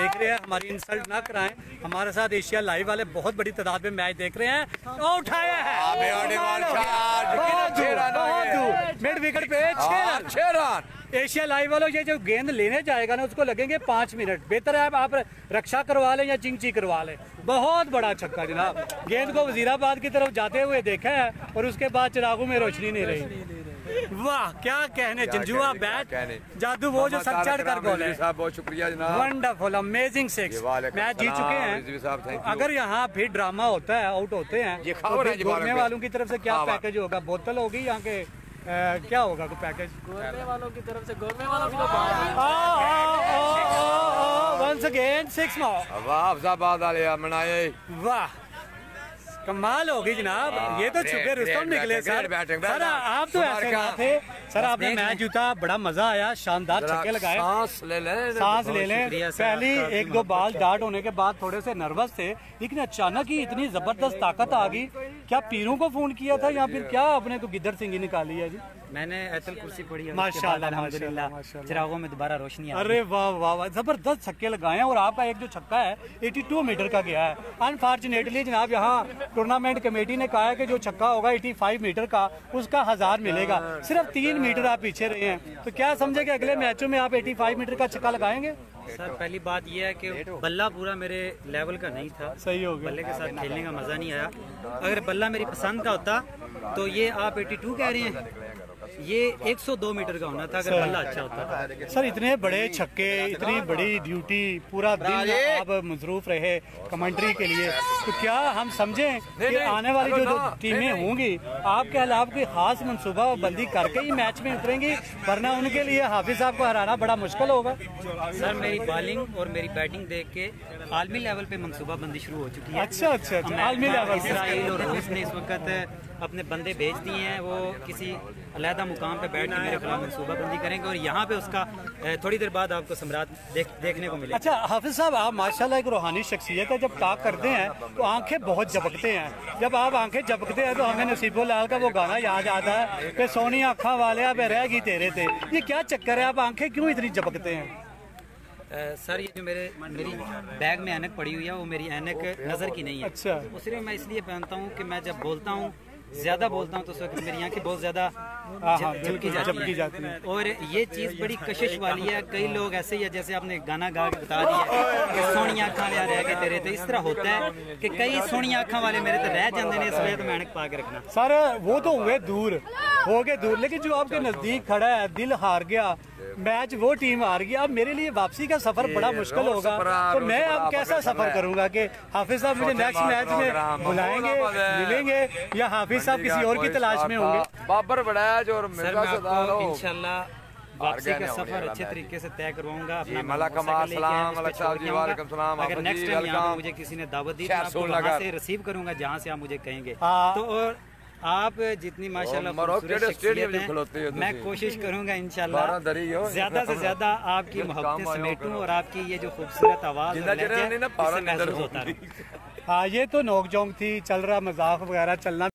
देख रहे हैं, हमारी इंसल्ट ना कराएं। हमारे साथ एशिया लाइव वाले बहुत बड़ी तादाद में मैच देख रहे हैं। तो उठाया है मिड विकेट पे 6 रन। एशिया लाइव वालों ये जो गेंद लेने जाएगा ना उसको लगेंगे 5 मिनट। बेहतर है आप रक्षा करवा लें या चिंची करवा लें। बहुत बड़ा छक्का जनाब, गेंद को वजीराबाद की तरफ जाते हुए देखा है और उसके बाद चिरागों में रोशनी नहीं रही। वाह क्या कहने, जंजुआ बैट जादू, वो जो सर चढ़ कर बोले। बहुत शुक्रिया जनाब, वंडरफुल अमेजिंग सिक्स, मैच जीत चुके हैं। अगर यहाँ फिर ड्रामा होता है, आउट होते हैं, घूमने वालों की तरफ से क्या पैकेज होगा? बोतल होगी यहाँ के क्या होगा कोई पैकेज? गोरमे वालों की तरफ से गोरमे वालों की वंस अगेन 6 मनाए। वाह कमाल होगी जनाब, ये तो छुपे रुस्तम निकले सर। सर आप तो ऐसे ना थे सर, आपने मैच जीता, बड़ा मजा आया, शानदार छक्के लगाए। सांस ले लें। पहली 1-2 बॉल डार्ट होने के बाद थोड़े से नर्वस थे, लेकिन अचानक ही इतनी जबरदस्त ताकत आ गई। क्या पीरों को फोन किया था या फिर क्या आपने तो गिद्दर सिंह निकाली है जी? मैंने आयतुल कुर्सी पढ़ी है, माशाल्लाह अल्हम्दुलिल्लाह चिरागों में दोबारा रोशनी आ गई। अरे वाह वाह वाह, जबरदस्त छक्के लगाए हैं। और आपका एक जो छक्का है 82 मीटर का गया है। अनफॉर्चुनेटली जनाब यहाँ टूर्नामेंट कमेटी ने कहा है कि जो छक्का होगा 85 मीटर का उसका 1000 मिलेगा। सिर्फ 3 मीटर आप पीछे रहे हैं, तो क्या समझे कि अगले मैचों में आप 85 मीटर का छक्का लगाएंगे? सर पहली बात यह है कि बल्ला पूरा मेरे लेवल का नहीं था, सही हो गया, बल्ले के साथ खेलने का मजा नहीं आया। अगर बल्ला मेरी पसंद का होता तो ये आप 82 कह रहे हैं, ये 102 मीटर का होना था अगर बल्ला अच्छा होता। सर इतने बड़े छक्के, इतनी बड़ी ड्यूटी, पूरा दिन आप मसरूफ रहे कमेंट्री के लिए, तो क्या हम समझें कि आने वाली जो टीमें होंगी आपके अलावा कोई खास मनसूबा बंदी करके ही मैच में उतरेंगी, वरना उनके लिए हाफिज साहब को हराना बड़ा मुश्किल होगा? सर मेरी बॉलिंग और मेरी बैटिंग देख के आलमी लेवल पे मनसूबा बंदी शुरू हो चुकी है। अच्छा आलमी लेवल। इसराइल और रूस ने इस वक्त अपने बंदे भेज दिए हैं, वो किसी अलहदा मुकाम पे बैठ के मेरे खिलाफ मनसूबा बंदी करेंगे और यहाँ पे उसका थोड़ी देर बाद आपको सम्राट देखने को मिलेगा। अच्छा हाफिज साहब, आप माशाल्लाह एक रूहानी शख्सियत है, जब टॉक करते हैं तो आंखें बहुत झपकते हैं। जब आप आंखें झपकते हैं तो हमें नसीबो लाल का वो गाना याद आता है कि सोनी आँखा वाले अब रह गई तेरे थे। ये क्या चक्कर है, आप आंखें क्यों इतनी झपकते हैं? सर ये जो मेरी बैग में ऐनक पड़ी हुई है वो मेरी ऐनक नज़र की नहीं है। अच्छा, वो सिर्फ मैं इसलिए पहनता हूँ कि मैं जब बोलता हूँ, ज्यादा बोलता हूँ तो उस वक्त मेरी आंखें बहुत ज्यादा झपकी जाती है। और ये चीज़ बड़ी कशिश वाली है। कई लोग ऐसे ही है जैसे आपने गाना गा के बता दिया कि सोनी आँखा वाले रह गए तेरे, तो इस तरह होता है कि कई सोनी आँखा वाले मेरे तो रह जाते हैं, इसलिए तो मैं ऐनक पा के रखना। सर वो तो हुए दूर, हो गए दूर, लेकिन जो आपके नजदीक खड़ा है, दिल हार गया, मैच वो टीम हार गई, अब मेरे लिए वापसी का सफर बड़ा मुश्किल होगा। तो मैं अब कैसा सफर करूंगा कि हाफिज साहब मुझे नेक्स्ट मैच में बुलाएंगे, मिलेंगे, या हाफिज साहब किसी और की तलाश में होंगे? बाबर बड़ा है जो इंशाल्लाह वापसी का सफर अच्छे तरीके से तय करवाऊंगा। अगर नेक्स्ट टाइम यहाँ पे मुझे किसी ने दावत दी तो वहाँ से रिसीव करूंगा जहाँ से आप मुझे कहेंगे। तो और आप जितनी माशाल्लाह मैं कोशिश करूंगा इंशाल्लाह ज्यादा से ज्यादा आपकी मोहब्बतें समेटूं और आपकी ये जो खूबसूरत आवाज महसूस होता है। हाँ ये तो नोक जोंक थी, चल रहा मजाक वगैरह चलना